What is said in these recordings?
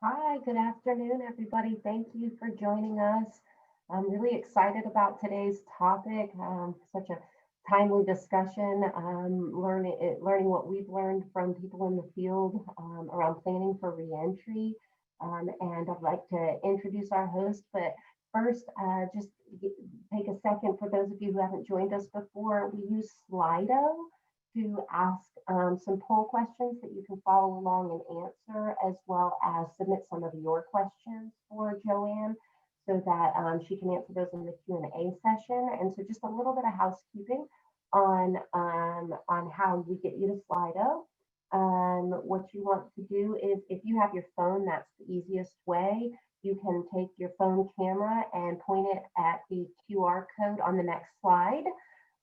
Hi, good afternoon, everybody. Thank you for joining us. I'm really excited about today's topic. Such a timely discussion, learning what we've learned from people in the field around planning for reentry. And I'd like to introduce our host, but first, just take a second for those of you who haven't joined us before. We use Slido to ask some poll questions that you can follow along and answer, as well as submit some of your questions for JoAnn so that she can answer those in the Q&A session. And so just a little bit of housekeeping on how we get you to Slido. What you want to do is, if you have your phone, that's the easiest way. You can take your phone camera and point it at the QR code on the next slide.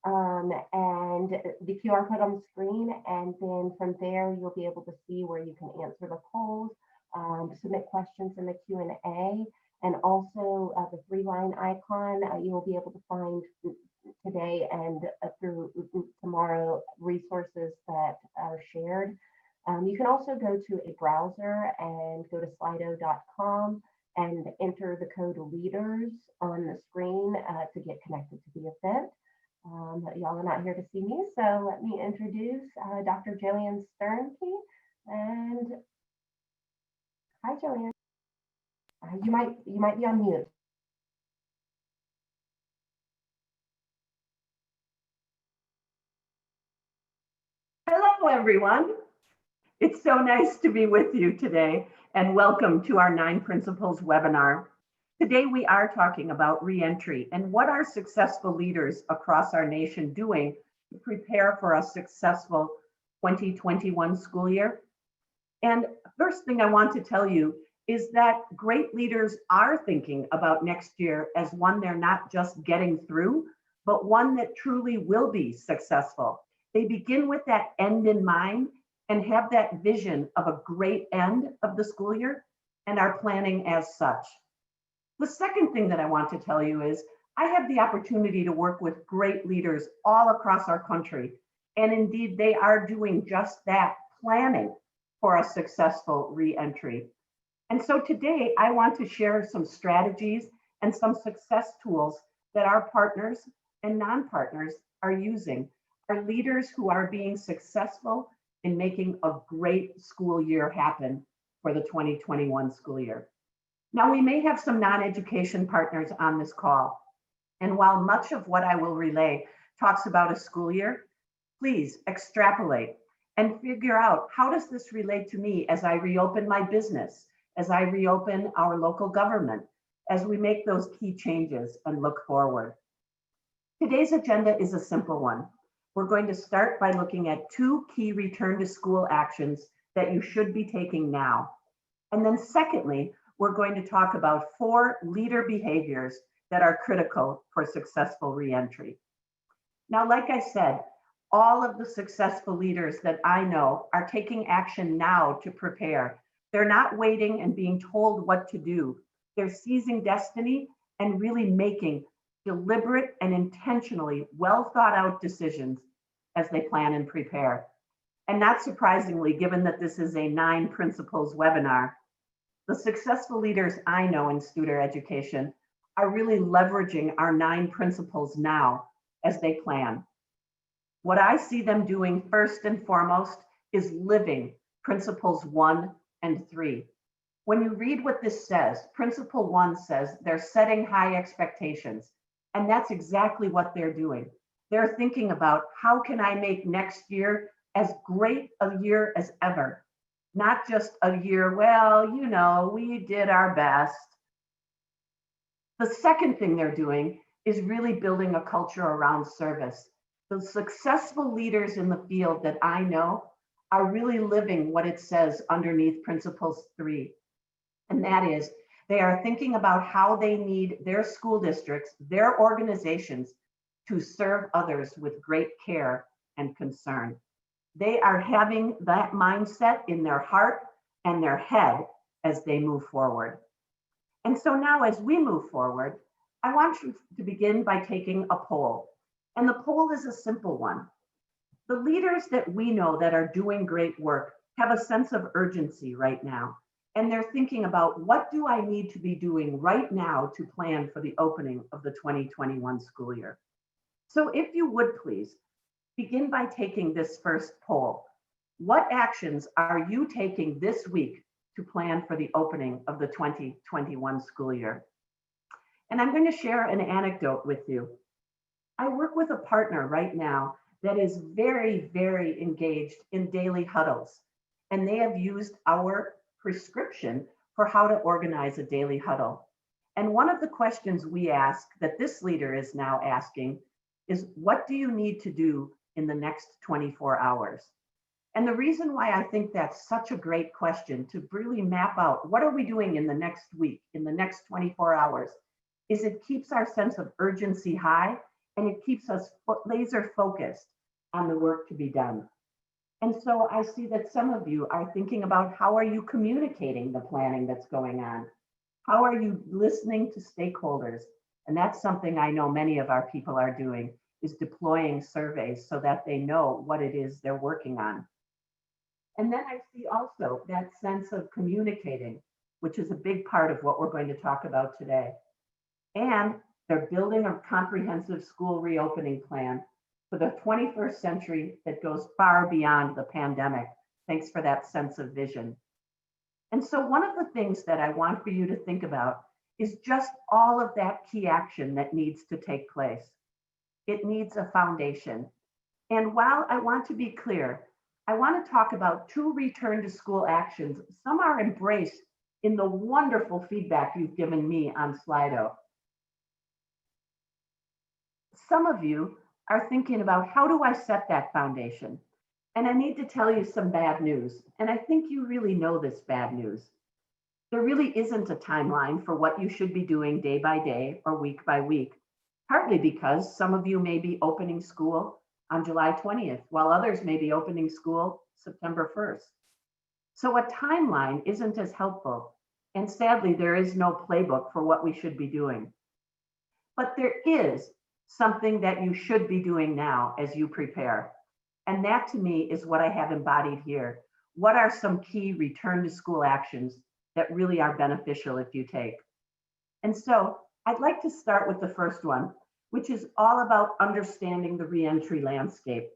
And the QR code on the screen, and then from there you'll be able to see where you can answer the polls, submit questions in the Q&A, and also the three-line icon you will be able to find today and through tomorrow resources that are shared. You can also go to a browser and go to slido.com and enter the code LEADERS on the screen to get connected to the event. Y'all are not here to see me, so let me introduce Dr. JoAnn Sternke. And hi, JoAnn. You might be on mute. Hello, everyone. It's so nice to be with you today, and welcome to our 9 Principles webinar. Today, we are talking about reentry and what are successful leaders across our nation doing to prepare for a successful 2021 school year. And first thing I want to tell you is that great leaders are thinking about next year as one they're not just getting through, but one that truly will be successful. They begin with that end in mind and have that vision of a great end of the school year and are planning as such. The second thing that I want to tell you is I have the opportunity to work with great leaders all across our country. And indeed, they are doing just that, planning for a successful reentry. And so today I want to share some strategies and some success tools that our partners and non-partners are using, our leaders who are being successful in making a great school year happen for the 2021 school year. Now, we may have some non-education partners on this call, and while much of what I will relay talks about a school year, please extrapolate and figure out, how does this relate to me as I reopen my business, as I reopen our local government, as we make those key changes and look forward. Today's agenda is a simple one. We're going to start by looking at 2 key return to school actions that you should be taking now. And then secondly, we're going to talk about 4 leader behaviors that are critical for successful reentry. Now, like I said, all of the successful leaders that I know are taking action now to prepare. They're not waiting and being told what to do. They're seizing destiny and really making deliberate and intentionally well thought out decisions as they plan and prepare. And not surprisingly, given that this is a 9 Principles webinar, the successful leaders I know in student education are really leveraging our 9 principles now as they plan. What I see them doing first and foremost is living principles 1 and 3. When you read what this says, principle 1 says they're setting high expectations, and that's exactly what they're doing. They're thinking about, how can I make next year as great a year as ever? Not just a year, well, you know, we did our best. The second thing they're doing is really building a culture around service. The successful leaders in the field that I know are really living what it says underneath Principles 3. And that is, they are thinking about how they need their school districts, their organizations, to serve others with great care and concern. They are having that mindset in their heart and their head as they move forward. And so now, as we move forward, I want you to begin by taking a poll. And the poll is a simple one. The leaders that we know that are doing great work have a sense of urgency right now. And they're thinking about, what do I need to be doing right now to plan for the opening of the 2021 school year? So if you would please, begin by taking this first poll. What actions are you taking this week to plan for the opening of the 2021 school year? And I'm going to share an anecdote with you. I work with a partner right now that is very, very engaged in daily huddles, and they have used our prescription for how to organize a daily huddle. And one of the questions we ask, that this leader is now asking, is what do you need to do in the next 24 hours? And the reason why I think that's such a great question, to really map out what are we doing in the next week, in the next 24 hours, is it keeps our sense of urgency high, and it keeps us laser focused on the work to be done. And so I see that some of you are thinking about, how are you communicating the planning that's going on? How are you listening to stakeholders? And that's something I know many of our people are doing, is deploying surveys so that they know what it is they're working on. And then I see also that sense of communicating, which is a big part of what we're going to talk about today. And they're building a comprehensive school reopening plan for the 21st century that goes far beyond the pandemic. Thanks for that sense of vision. And so one of the things that I want for you to think about is just all of that key action that needs to take place. It needs a foundation. And while I want to be clear, I want to talk about 2 return to school actions. Some are embraced in the wonderful feedback you've given me on SLI.DO. Some of you are thinking about, how do I set that foundation? And I need to tell you some bad news. And I think you really know this bad news. There really isn't a timeline for what you should be doing day by day or week by week, partly because some of you may be opening school on July 20th, while others may be opening school September 1st. So a timeline isn't as helpful. And sadly, there is no playbook for what we should be doing. But there is something that you should be doing now as you prepare. And that to me is what I have embodied here. What are some key return to school actions that really are beneficial if you take? And so I'd like to start with the first one, which is all about understanding the reentry landscape.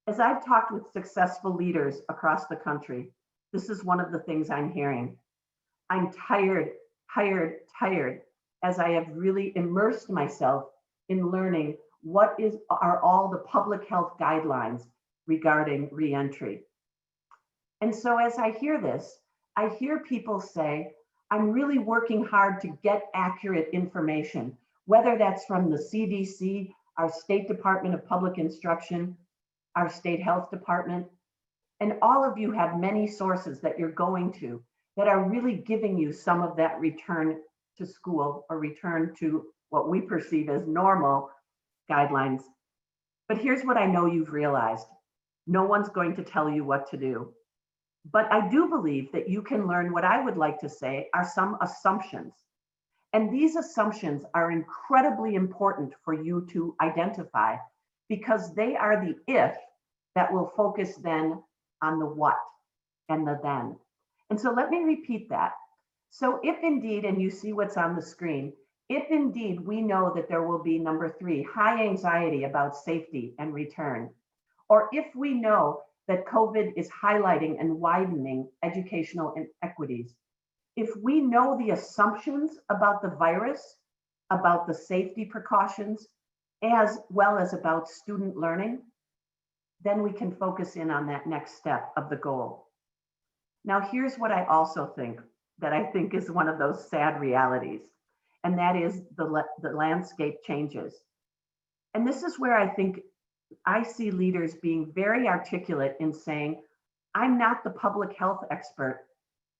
As I've talked with successful leaders across the country, this is one of the things I'm hearing. I'm tired, as I have really immersed myself in learning what are all the public health guidelines regarding reentry. And so as I hear this, I hear people say, I'm really working hard to get accurate information, whether that's from the CDC, our State Department of Public Instruction, our State Health Department, and all of you have many sources that you're going to that are really giving you some of that return to school or return to what we perceive as normal guidelines. But here's what I know you've realized. No one's going to tell you what to do. But I do believe that you can learn what I would like to say are some assumptions. And these assumptions are incredibly important for you to identify, because they are the if that will focus then on the what and the then. And so let me repeat that. So if indeed, and you see what's on the screen, if indeed we know that there will be, number 3, high anxiety about safety and return, or if we know that COVID is highlighting and widening educational inequities, if we know the assumptions about the virus, about the safety precautions, as well as about student learning, then we can focus in on that next step of the goal. Now, here's what I also think that I think is one of those sad realities, and that is the landscape changes. And this is where I think I see leaders being very articulate in saying, I'm not the public health expert,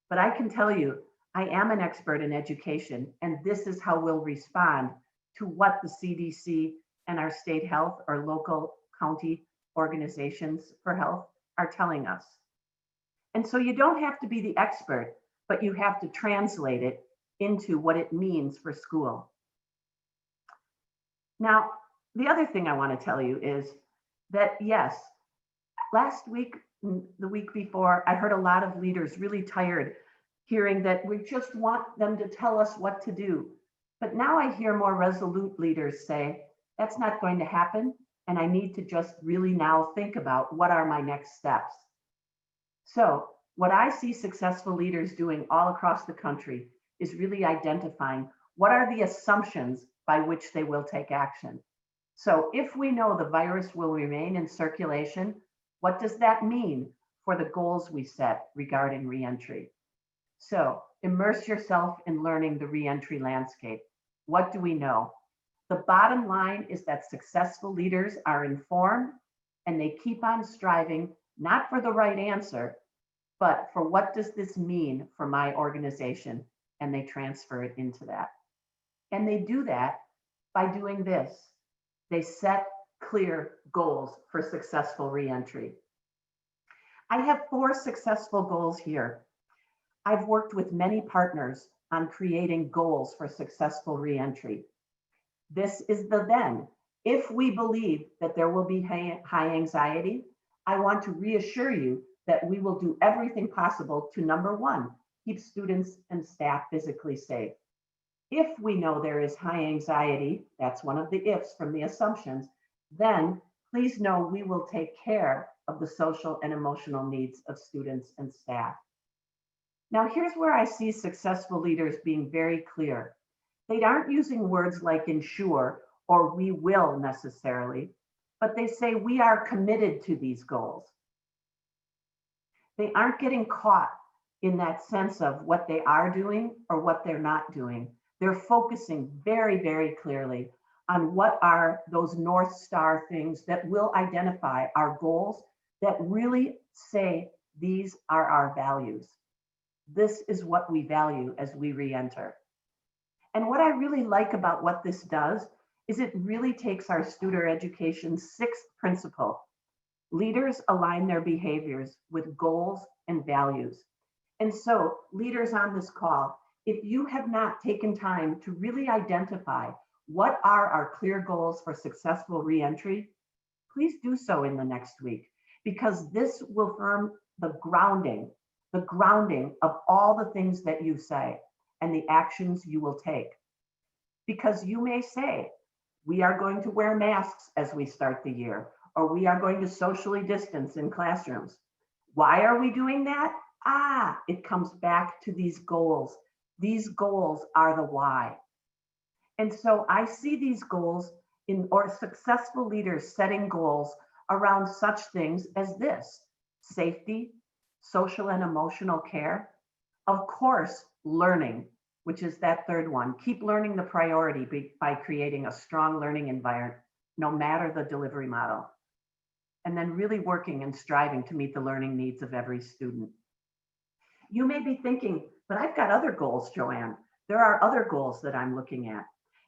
but I can tell you, I am an expert in education, and this is how we'll respond to what the CDC and our state health or local county organizations for health are telling us. And so you don't have to be the expert, but you have to translate it into what it means for school. Now, the other thing I want to tell you is that, yes, last week, the week before, I heard a lot of leaders really tired hearing that we just want them to tell us what to do. But now I hear more resolute leaders say, that's not going to happen, and I need to just really now think about what are my next steps. So what I see successful leaders doing all across the country is really identifying what are the assumptions by which they will take action. So if we know the virus will remain in circulation, what does that mean for the goals we set regarding reentry? So immerse yourself in learning the reentry landscape. What do we know? The bottom line is that successful leaders are informed and they keep on striving, not for the right answer, but for what does this mean for my organization? And they transfer it into that. And they do that by doing this. They set clear goals for successful reentry. I have 4 successful goals here. I've worked with many partners on creating goals for successful reentry. This is the then. If we believe that there will be high anxiety, I want to reassure you that we will do everything possible to, number 1, keep students and staff physically safe. If we know there is high anxiety, that's one of the ifs from the assumptions, then please know we will take care of the social and emotional needs of students and staff. Now, here's where I see successful leaders being very clear. They aren't using words like ensure or we will necessarily, but they say we are committed to these goals. They aren't getting caught in that sense of what they are doing or what they're not doing. They're focusing very, very clearly on what are those North Star things that will identify our goals that really say these are our values. This is what we value as we re-enter. And what I really like about what this does is it really takes our student education's 6th principle. Leaders align their behaviors with goals and values. And so leaders on this call, if you have not taken time to really identify what are our clear goals for successful reentry, please do so in the next week, because this will form the grounding of all the things that you say and the actions you will take. Because you may say, we are going to wear masks as we start the year, or we are going to socially distance in classrooms. Why are we doing that? It comes back to these goals. These goals are the why. And so I see these goals or successful leaders setting goals around such things as this: safety, social and emotional care, of course, learning, which is that 3rd one. Keep learning the priority by creating a strong learning environment, no matter the delivery model. And then really working and striving to meet the learning needs of every student. You may be thinking, but I've got other goals, JoAnn. There are other goals that I'm looking at.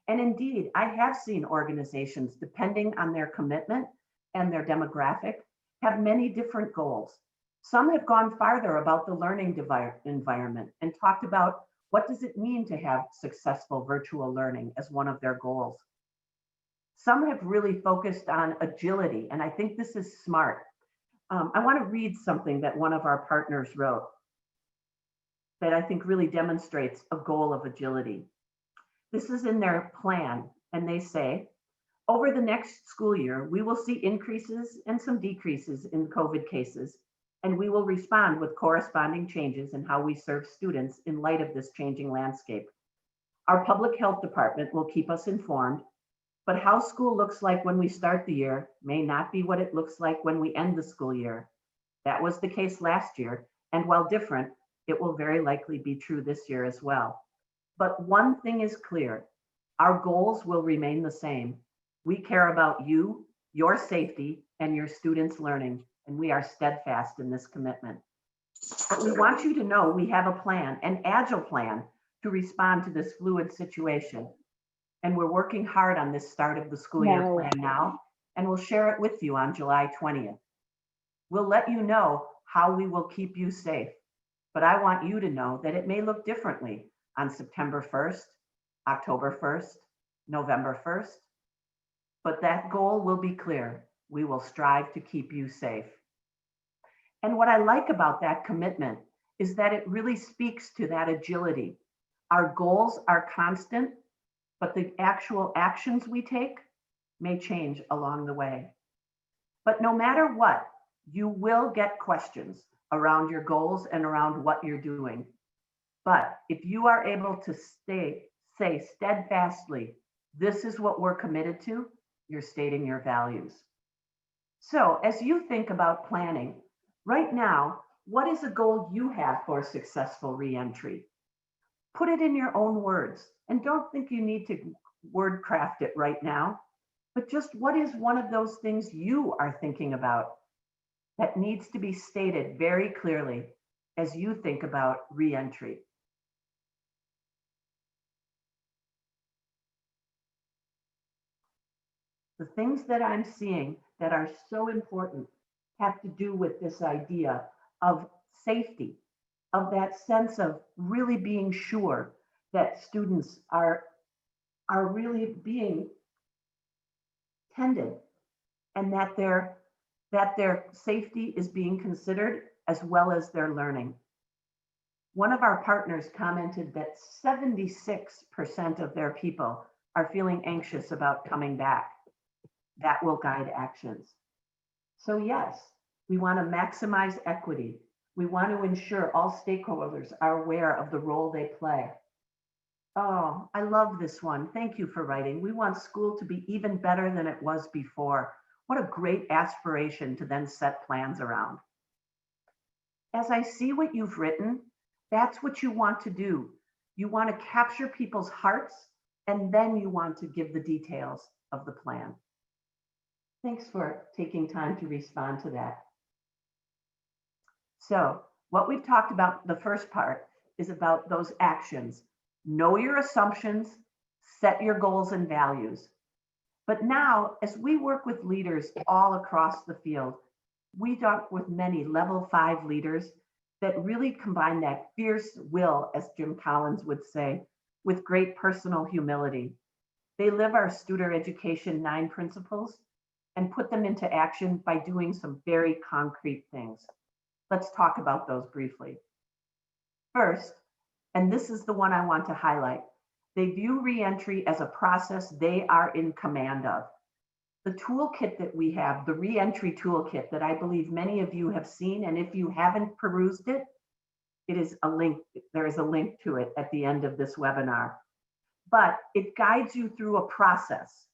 And indeed, I have seen organizations, depending on their commitment and their demographic, have many different goals. Some have gone farther about the learning environment and talked about what does it mean to have successful virtual learning as one of their goals. Some have really focused on agility, and I think this is smart. I want to read something that one of our partners wrote that I think really demonstrates a goal of agility. This is in their plan, and they say, over the next school year, we will see increases and some decreases in COVID cases, and we will respond with corresponding changes in how we serve students in light of this changing landscape. Our public health department will keep us informed, but how school looks like when we start the year may not be what it looks like when we end the school year. That was the case last year, and while different, it will very likely be true this year as well. But one thing is clear, our goals will remain the same. We care about you, your safety, and your students' learning, and we are steadfast in this commitment. But we want you to know we have a plan, an agile plan, to respond to this fluid situation. And we're working hard on this start of the school year plan now, and we'll share it with you on July 20th. We'll let you know how we will keep you safe, but I want you to know that it may look differently on September 1st, October 1st, November 1st, but that goal will be clear. We will strive to keep you safe. And what I like about that commitment is that it really speaks to that agility. Our goals are constant, but the actual actions we take may change along the way. But no matter what, you will get questions around your goals and around what you're doing. But if you are able to say steadfastly, this is what we're committed to, you're stating your values. So as you think about planning, right now, what is a goal you have for successful reentry? Put it in your own words, and don't think you need to word craft it right now, but just what is one of those things you are thinking about that needs to be stated very clearly as you think about reentry? The things that I'm seeing that are so important have to do with this idea of safety, of that sense of really being sure that students are really being tended and that their safety is being considered as well as their learning. One of our partners commented that 76% of their people are feeling anxious about coming back. That will guide actions. So yes, we want to maximize equity. We want to ensure all stakeholders are aware of the role they play. Oh, I love this one. Thank you for writing. We want school to be even better than it was before. What a great aspiration to then set plans around. As I see what you've written, that's what you want to do. You want to capture people's hearts, and then you want to give the details of the plan. Thanks for taking time to respond to that. So what we've talked about, the first part, is about those actions. Know your assumptions, set your goals and values. But now, as we work with leaders all across the field, we talk with many level 5 leaders that really combine that fierce will, as Jim Collins would say, with great personal humility. They live our Studer Education 9 principles and put them into action by doing some very concrete things. Let's talk about those briefly. First, and this is the one I want to highlight, they view reentry as a process they are in command of. The toolkit that we have, the reentry toolkit that I believe many of you have seen, and if you haven't perused it, it is a link, there is a link to it at the end of this webinar. But it guides you through a process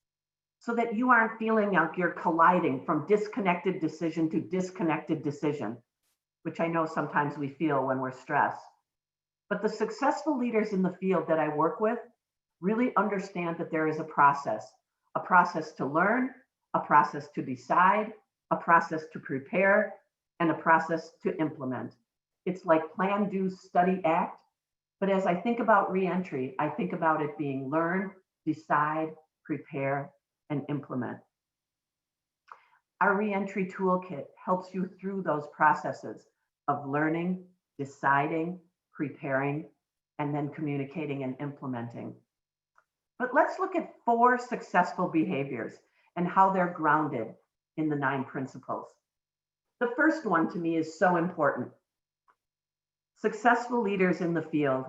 so that you aren't feeling like you're colliding from disconnected decision to disconnected decision, which I know sometimes we feel when we're stressed. But the successful leaders in the field that I work with really understand that there is a process to learn, a process to decide, a process to prepare, and a process to implement. It's like plan, do, study, act. But as I think about reentry, I think about it being learn, decide, prepare, and implement. Our reentry toolkit helps you through those processes of learning, deciding, preparing, and then communicating and implementing. But let's look at 4 successful behaviors and how they're grounded in the 9 principles. The first one to me is so important. Successful leaders in the field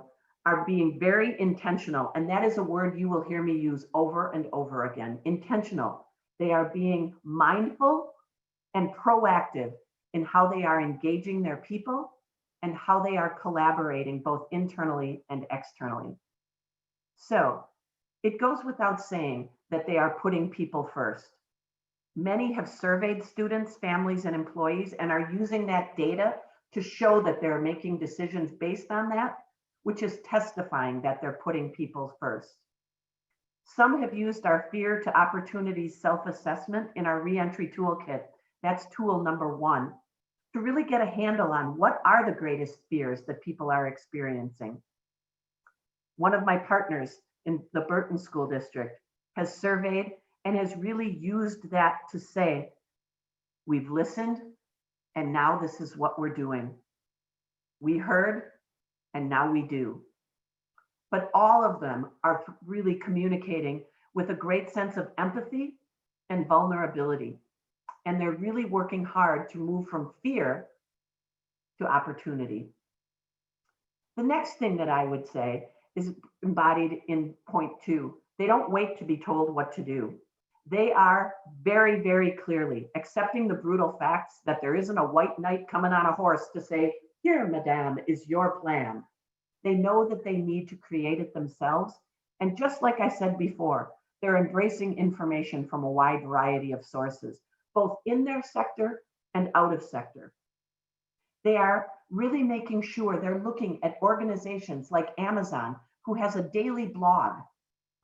are being very intentional, and that is a word you will hear me use over and over again, intentional. They are being mindful and proactive in how they are engaging their people and how they are collaborating both internally and externally. So it goes without saying that they are putting people first. Many have surveyed students, families, and employees and are using that data to show that they're making decisions based on that, which is testifying that they're putting people first. Some have used our fear to opportunities self-assessment in our reentry toolkit. That's tool number 1, to really get a handle on what are the greatest fears that people are experiencing. One of my partners in the Burton School District has surveyed and has really used that to say, we've listened, and now this is what we're doing. We heard, and now we do. But all of them are really communicating with a great sense of empathy and vulnerability. And they're really working hard to move from fear to opportunity. The next thing that I would say is embodied in point 2. They don't wait to be told what to do. They are very, very clearly accepting the brutal facts that there isn't a white knight coming on a horse to say, here, madame, is your plan. They know that they need to create it themselves. And just like I said before, they're embracing information from a wide variety of sources, both in their sector and out of sector. They are really making sure they're looking at organizations like Amazon, who has a daily blog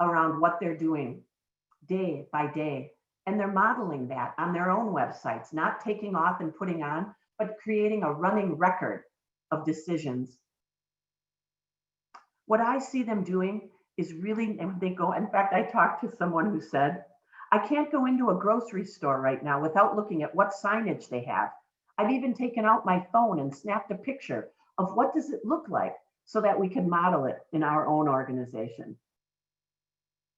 around what they're doing day by day. And they're modeling that on their own websites, not taking off and putting on, but creating a running record of decisions. What I see them doing is really, and they go, in fact, I talked to someone who said, I can't go into a grocery store right now without looking at what signage they have. I've even taken out my phone and snapped a picture of what does it look like so that we can model it in our own organization.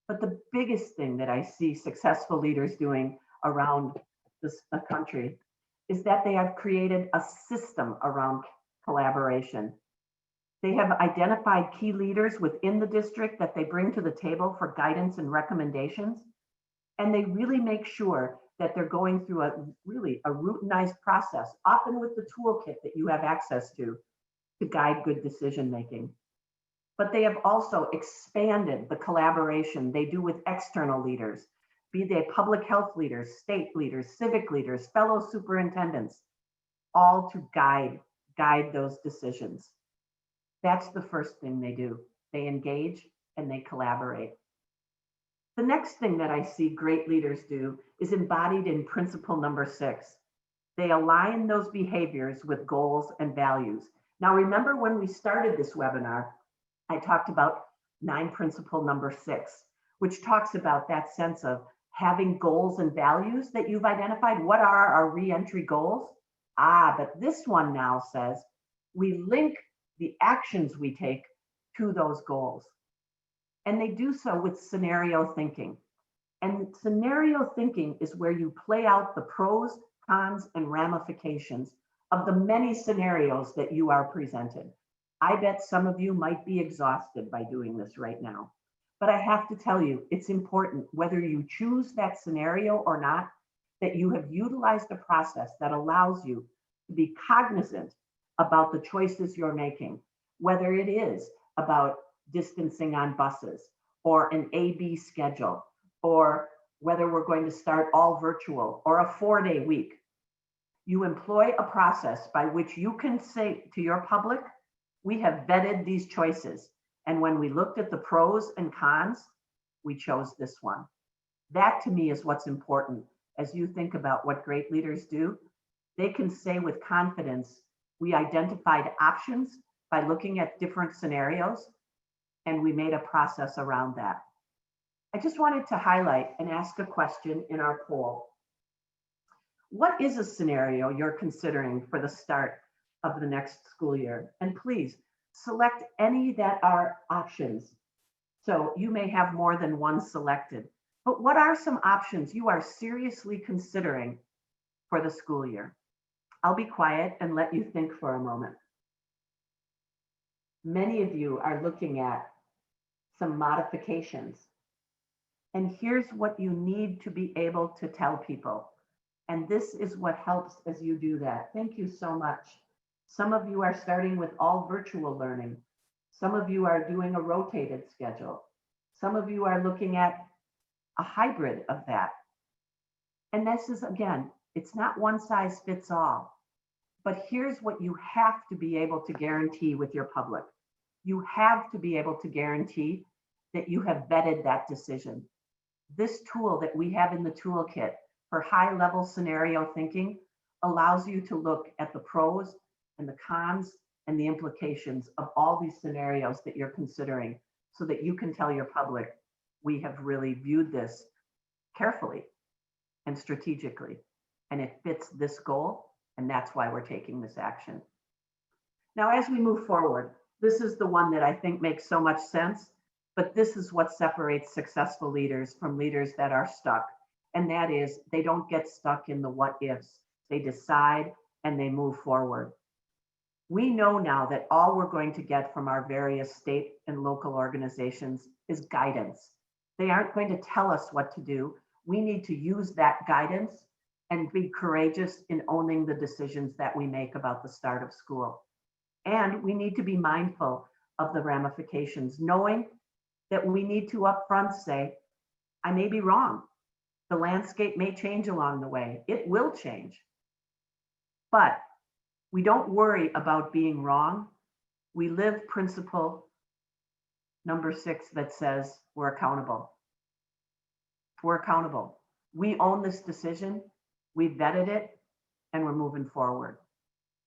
But the biggest thing that I see successful leaders doing around the country is that they have created a system around collaboration. They have identified key leaders within the district that they bring to the table for guidance and recommendations. And they really make sure that they're going through a routinized process, often with the toolkit that you have access to guide good decision making. But they have also expanded the collaboration they do with external leaders, be they public health leaders, state leaders, civic leaders, fellow superintendents, all to guide those decisions. That's the first thing they do. They engage and they collaborate. The next thing that I see great leaders do is embodied in principle number 6. They align those behaviors with goals and values. Now, remember when we started this webinar, I talked about 9 principle number 6, which talks about that sense of having goals and values that you've identified. What are our reentry goals? But this one now says we link the actions we take to those goals. And they do so with scenario thinking. And scenario thinking is where you play out the pros, cons, and ramifications of the many scenarios that you are presented. I bet some of you might be exhausted by doing this right now. But I have to tell you, it's important, whether you choose that scenario or not, that you have utilized a process that allows you to be cognizant about the choices you're making, whether it is about distancing on buses or an A/B schedule, or whether we're going to start all virtual or a 4-day week. You employ a process by which you can say to your public, we have vetted these choices. And when we looked at the pros and cons, we chose this one. That to me is what's important as you think about what great leaders do. They can say with confidence, we identified options by looking at different scenarios, and we made a process around that. I just wanted to highlight and ask a question in our poll. What is a scenario you're considering for the start of the next school year? And please select any that are options. So you may have more than one selected, but what are some options you are seriously considering for the school year? I'll be quiet and let you think for a moment. Many of you are looking at some modifications. And here's what you need to be able to tell people. And this is what helps as you do that. Thank you so much. Some of you are starting with all virtual learning. Some of you are doing a rotated schedule. Some of you are looking at a hybrid of that. And this is, again, it's not one size fits all. But here's what you have to be able to guarantee with your public. You have to be able to guarantee that you have vetted that decision. This tool that we have in the toolkit for high-level scenario thinking allows you to look at the pros and the cons and the implications of all these scenarios that you're considering so that you can tell your public, we have really viewed this carefully and strategically, and it fits this goal, and that's why we're taking this action. Now, as we move forward, this is the one that I think makes so much sense, but this is what separates successful leaders from leaders that are stuck. And that is, they don't get stuck in the what ifs. They decide and they move forward. We know now that all we're going to get from our various state and local organizations is guidance. They aren't going to tell us what to do. We need to use that guidance and be courageous in owning the decisions that we make about the start of school. And we need to be mindful of the ramifications, knowing that we need to upfront say, I may be wrong. The landscape may change along the way. It will change. But we don't worry about being wrong. We live principle number 6 that says we're accountable. We're accountable. We own this decision. We vetted it and we're moving forward.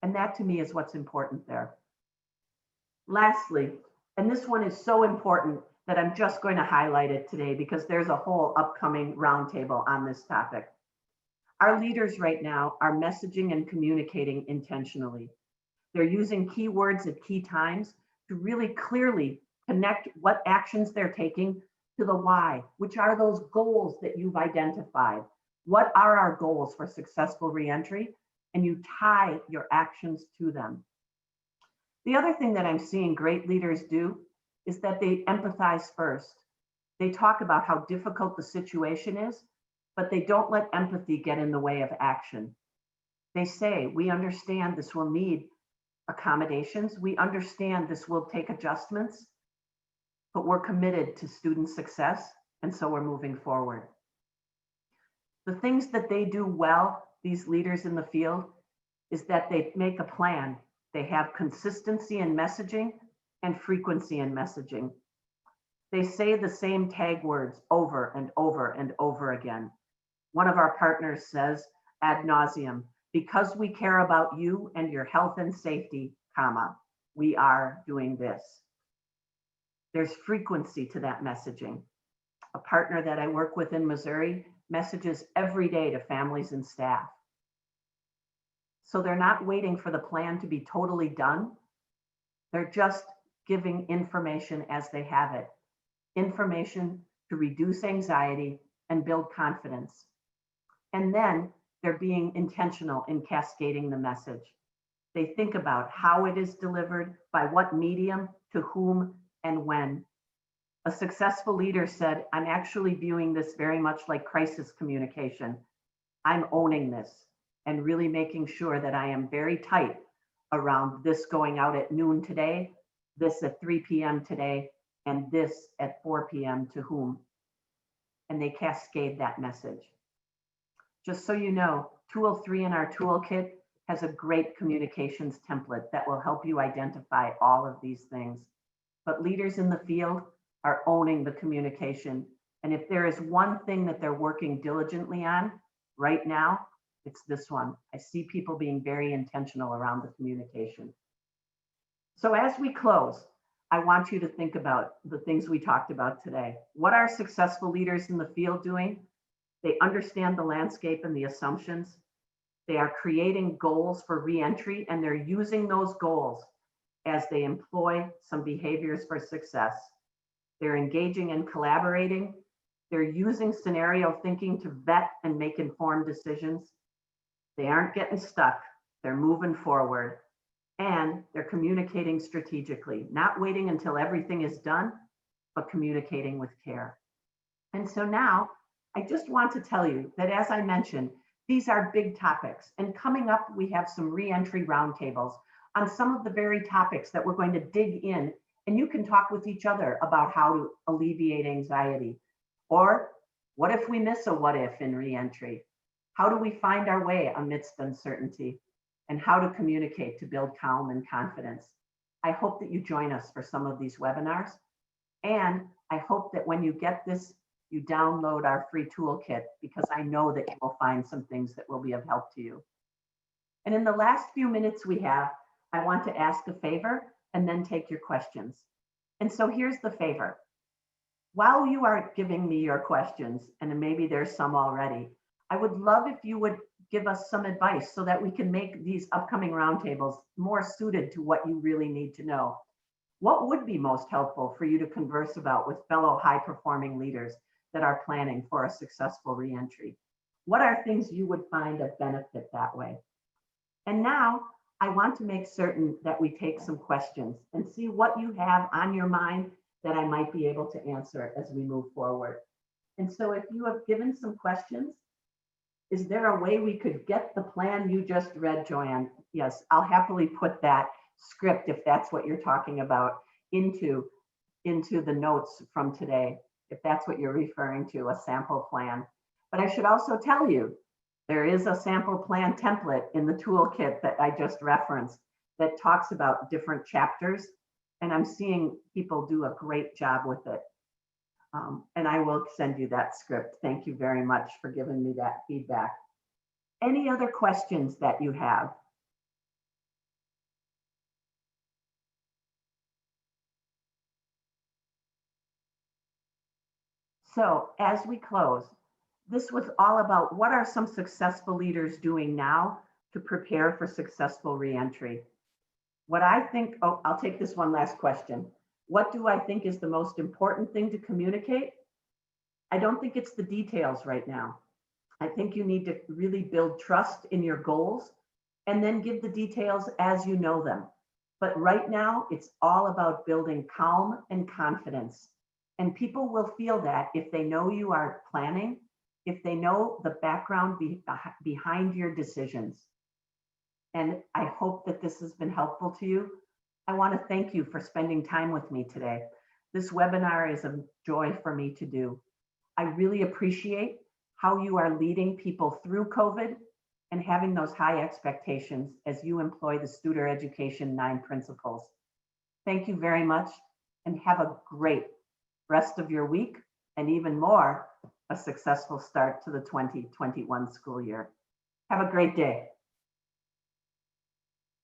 And that to me is what's important there. Lastly, and this one is so important that I'm just going to highlight it today because there's a whole upcoming roundtable on this topic. Our leaders right now are messaging and communicating intentionally. They're using keywords at key times to really clearly connect what actions they're taking to the why, which are those goals that you've identified. What are our goals for successful reentry? And you tie your actions to them. The other thing that I'm seeing great leaders do is that they empathize first. They talk about how difficult the situation is, but they don't let empathy get in the way of action. They say, we understand this will need accommodations. We understand this will take adjustments, but we're committed to student success, and so we're moving forward. The things that they do well, these leaders in the field, is that they make a plan. They have consistency in messaging and frequency in messaging. They say the same tag words over and over and over again. One of our partners says ad nauseum, because we care about you and your health and safety, comma, we are doing this. There's frequency to that messaging. A partner that I work with in Missouri messages every day to families and staff. So they're not waiting for the plan to be totally done. They're just giving information as they have it. Information to reduce anxiety and build confidence. And then they're being intentional in cascading the message. They think about how it is delivered, by what medium, to whom, and when. A successful leader said, I'm actually viewing this very much like crisis communication. I'm owning this and really making sure that I am very tight around this going out at noon today, this at 3 p.m. today, and this at 4 p.m. to whom. And they cascade that message. Just so you know, tool 3 in our toolkit has a great communications template that will help you identify all of these things. But leaders in the field are owning the communication. And if there is one thing that they're working diligently on right now, it's this one. I see people being very intentional around the communication. So as we close, I want you to think about the things we talked about today. What are successful leaders in the field doing? They understand the landscape and the assumptions. They are creating goals for reentry, and they're using those goals as they employ some behaviors for success. They're engaging and collaborating. They're using scenario thinking to vet and make informed decisions. They aren't getting stuck. They're moving forward. And they're communicating strategically, not waiting until everything is done, but communicating with care. And so now, I just want to tell you that, as I mentioned, these are big topics. And coming up, we have some reentry roundtables on some of the very topics that we're going to dig in. And you can talk with each other about how to alleviate anxiety. Or what if we miss a what if in reentry? How do we find our way amidst uncertainty? And how to communicate to build calm and confidence. I hope that you join us for some of these webinars. And I hope that when you get this, you download our free toolkit, because I know that you will find some things that will be of help to you. And in the last few minutes we have, I want to ask a favor and then take your questions. And so here's the favor. While you are giving me your questions, and maybe there's some already, I would love if you would give us some advice so that we can make these upcoming roundtables more suited to what you really need to know. What would be most helpful for you to converse about with fellow high-performing leaders that are planning for a successful reentry? What are things you would find of benefit that way? And now I want to make certain that we take some questions and see what you have on your mind that I might be able to answer as we move forward. And so if you have given some questions, is there a way we could get the plan you just read, JoAnn? Yes, I'll happily put that script, if that's what you're talking about, into the notes from today, if that's what you're referring to, a sample plan. But I should also tell you, there is a sample plan template in the toolkit that I just referenced that talks about different chapters, and I'm seeing people do a great job with it. And I will send you that script. Thank you very much for giving me that feedback. Any other questions that you have? So as we close, this was all about what are some successful leaders doing now to prepare for successful reentry. What I think, oh, I'll take this one last question. What do I think is the most important thing to communicate? I don't think it's the details right now. I think you need to really build trust in your goals and then give the details as you know them. But right now, it's all about building calm and confidence. And people will feel that if they know you are planning, if they know the background behind your decisions. And I hope that this has been helpful to you. I want to thank you for spending time with me today. This webinar is a joy for me to do. I really appreciate how you are leading people through COVID and having those high expectations as you employ the Studer Education 9 principles. Thank you very much and have a great rest of your week, and even more, a successful start to the 2021 school year. Have a great day.